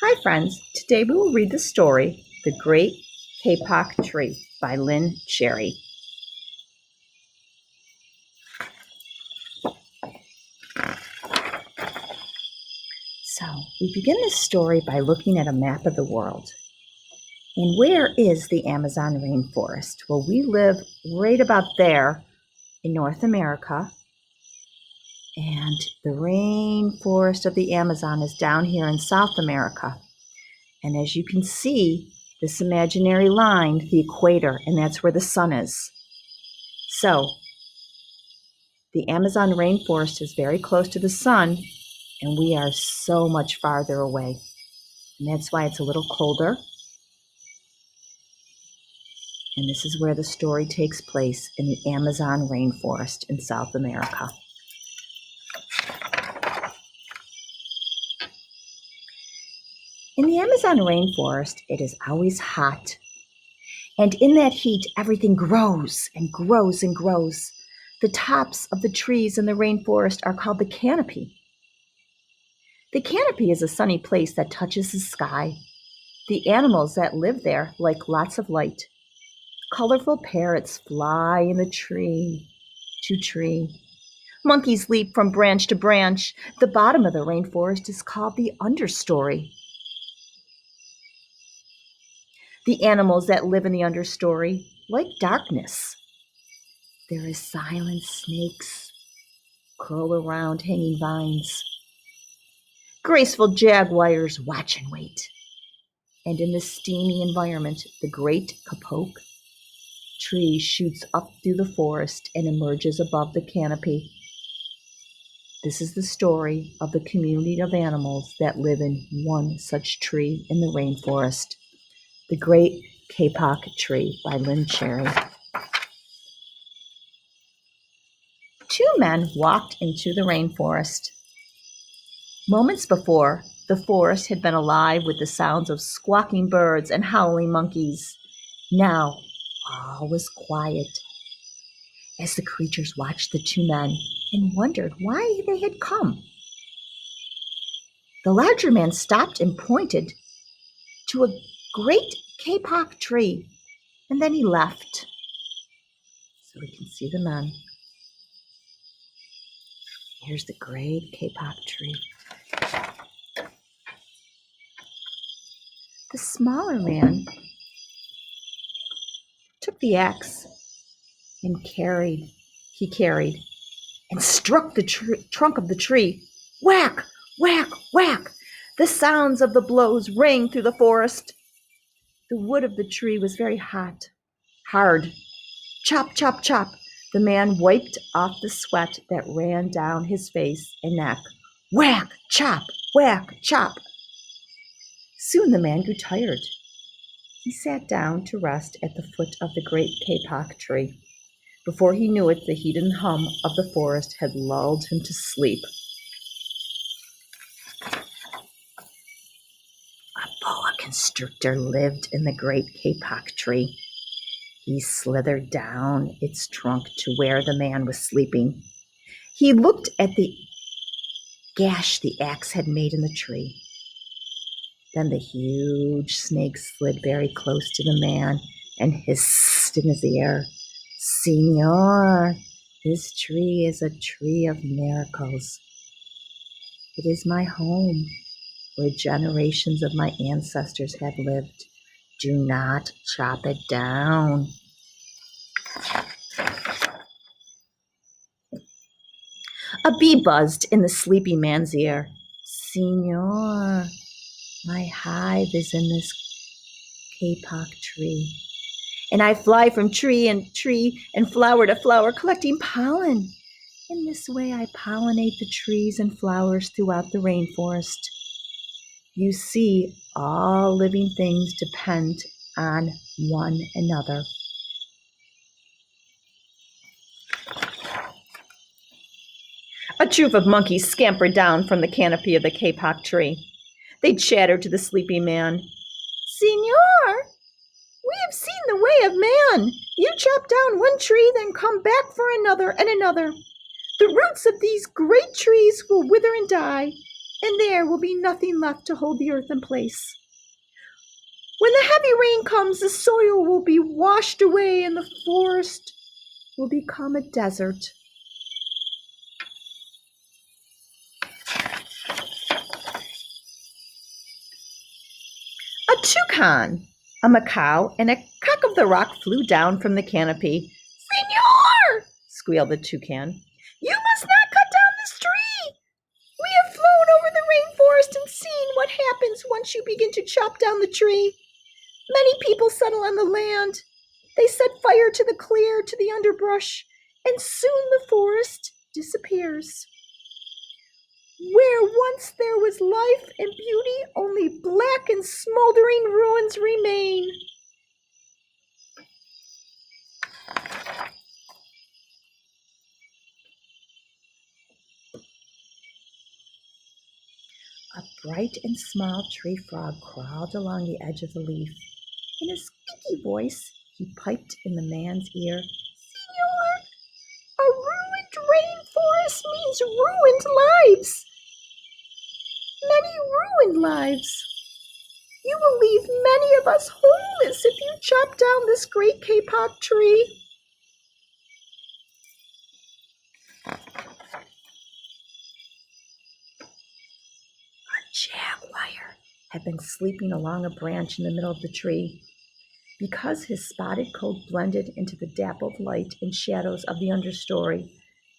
Hi, friends. Today we will read the story, The Great Kapock Tree by Lynn Cherry. So, we begin this story by looking at a map of the world. And where is the Amazon rainforest? Well, we live right about there in North America. And the rainforest of the Amazon is down here in South America. And as you can see, this imaginary line, the equator, and that's where the sun is. So, the Amazon rainforest is very close to the sun, and we are so much farther away. And that's why it's a little colder. And this is where the story takes place, in the Amazon rainforest in South America. In the Amazon rainforest, it is always hot. And in that heat, everything grows and grows and grows. The tops of the trees in the rainforest are called the canopy. The canopy is a sunny place that touches the sky. The animals that live there like lots of light. Colorful parrots fly in the tree to tree. Monkeys leap from branch to branch. The bottom of the rainforest is called the understory. The animals that live in the understory like darkness. There is silent snakes curl around hanging vines. Graceful jaguars watch and wait. And in this steamy environment, the great Kapock tree shoots up through the forest and emerges above the canopy. This is the story of the community of animals that live in one such tree in the rainforest, The Great Kapock Tree by Lynn Cherry. Two men walked into the rainforest. Moments before, the forest had been alive with the sounds of squawking birds and howling monkeys. Now, all was quiet as the creatures watched the two men and wondered why they had come. The larger man stopped and pointed to a great Kapock tree, and then he left. So we can see the men. Here's the great Kapock tree. The smaller man took the axe and carried and struck the trunk of the tree. Whack, whack, whack! The sounds of the blows rang through the forest. The wood of the tree was very hard. Chop, chop, chop. The man wiped off the sweat that ran down his face and neck. Whack, chop, whack, chop. Soon the man grew tired. He sat down to rest at the foot of the great Kapock tree. Before he knew it, the heat and hum of the forest had lulled him to sleep. A boa constrictor lived in the great Kapock tree. He slithered down its trunk to where the man was sleeping. He looked at the gash the axe had made in the tree. Then the huge snake slid very close to the man and hissed in his ear, "Señor, this tree is a tree of miracles. It is my home, where generations of my ancestors have lived. Do not chop it down." A bee buzzed in the sleepy man's ear. "Señor, my hive is in this Kapock tree, and I fly from tree and flower to flower, collecting pollen. In this way, I pollinate the trees and flowers throughout the rainforest. You see, all living things depend on one another." A troop of monkeys scampered down from the canopy of the Kapock tree. They chattered to the sleepy man. "Señor, we have seen the way of man. You chop down one tree, then come back for another and another. The roots of these great trees will wither and die, and there will be nothing left to hold the earth in place. When the heavy rain comes, the soil will be washed away and the forest will become a desert. A toucan, a macaw, and a cock of the rock flew down from the canopy. "Senor!" squealed the toucan. "You must not cut down this tree! We have flown over the rainforest and seen what happens once you begin to chop down the tree. Many people settle on the land. They set fire to the clear, to the underbrush, and soon the forest disappears. Where once there was life and beauty, only black and smoldering ruins remain." A bright and small tree frog crawled along the edge of the leaf. In a squeaky voice, he piped in the man's ear, "Senor, a ruined rainforest means ruined lives. Many ruined lives. You will leave many of us homeless if you chop down this great Kapock tree." A jaguar had been sleeping along a branch in the middle of the tree. Because his spotted coat blended into the dappled light and shadows of the understory,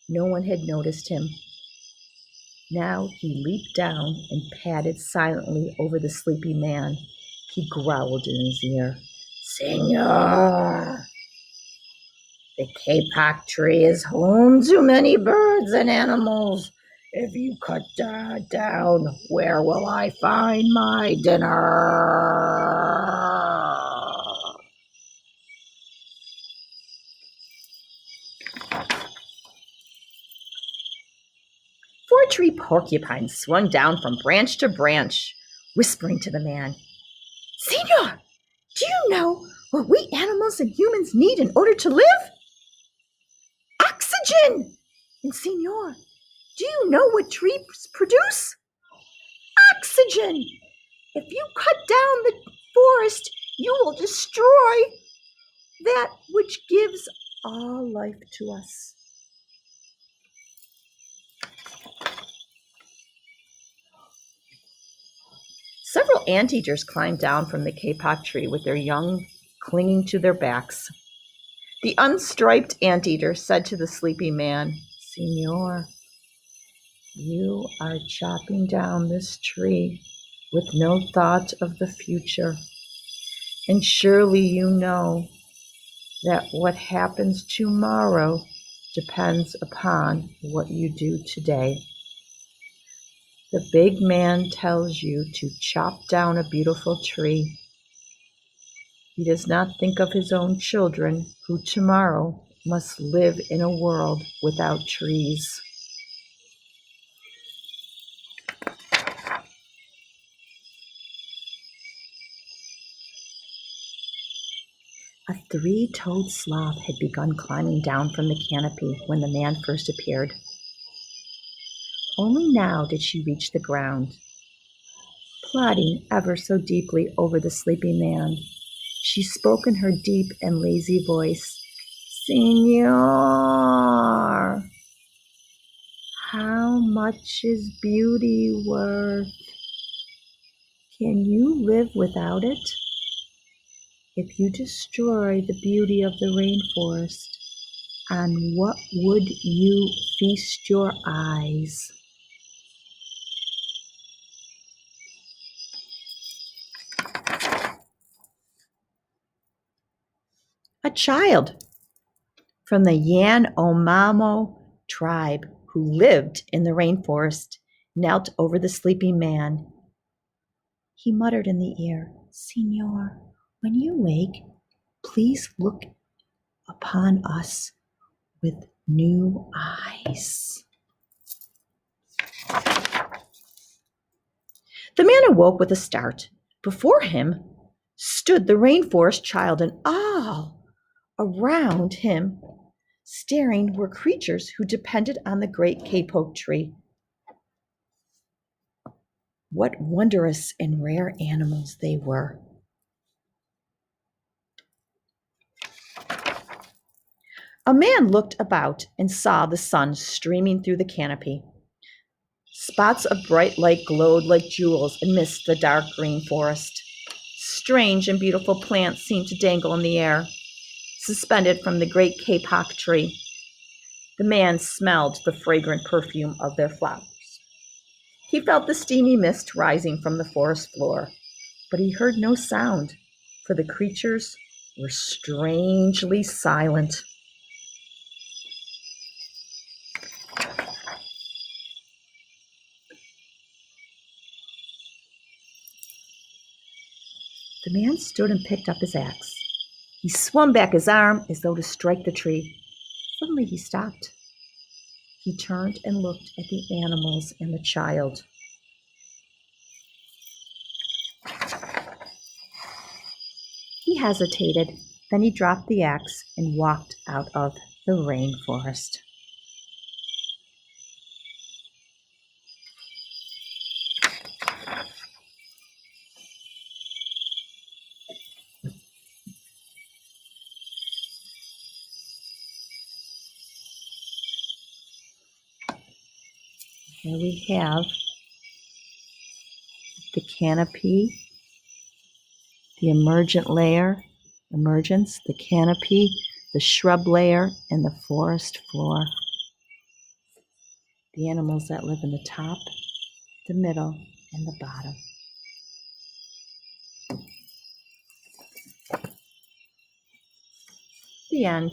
no one had noticed him. Now he leaped down and padded silently over the sleepy man. He growled in his ear, "Senor, the Kapock tree is home to many birds and animals. If you cut that down, where will I find my dinner?" Four-tree porcupines swung down from branch to branch, whispering to the man, "Senor, do you know what we animals and humans need in order to live? Oxygen! And Senor, do you know what trees produce? Oxygen! If you cut down the forest, you will destroy that which gives all life to us." Several anteaters climbed down from the Kapock tree with their young clinging to their backs. The unstriped anteater said to the sleepy man, "Senor, you are chopping down this tree with no thought of the future. And surely you know that what happens tomorrow depends upon what you do today. The big man tells you to chop down a beautiful tree. He does not think of his own children, who tomorrow must live in a world without trees." A three-toed sloth had begun climbing down from the canopy when the man first appeared. Only now did she reach the ground. Plodding ever so deeply over the sleeping man, she spoke in her deep and lazy voice, "Senor, how much is beauty worth? Can you live without it? If you destroy the beauty of the rainforest, on what would you feast your eyes?" A child from the Yanomamo tribe who lived in the rainforest knelt over the sleeping man. He muttered in the ear, "Senor, when you wake, please look upon us with new eyes." The man awoke with a start. Before him stood the rainforest child, and all around him, staring, were creatures who depended on the great Kapock tree. What wondrous and rare animals they were. A man looked about and saw the sun streaming through the canopy. Spots of bright light glowed like jewels amidst the dark green forest. Strange and beautiful plants seemed to dangle in the air, suspended from the great Kapock tree. The man smelled the fragrant perfume of their flowers. He felt the steamy mist rising from the forest floor, but he heard no sound, for the creatures were strangely silent. The man stood and picked up his axe. He swung back his arm as though to strike the tree. Suddenly he stopped. He turned and looked at the animals and the child. He hesitated, then he dropped the axe and walked out of the rainforest. Here we have the canopy, the emergence, the canopy, the shrub layer, and the forest floor. The animals that live in the top, the middle, and the bottom. The end.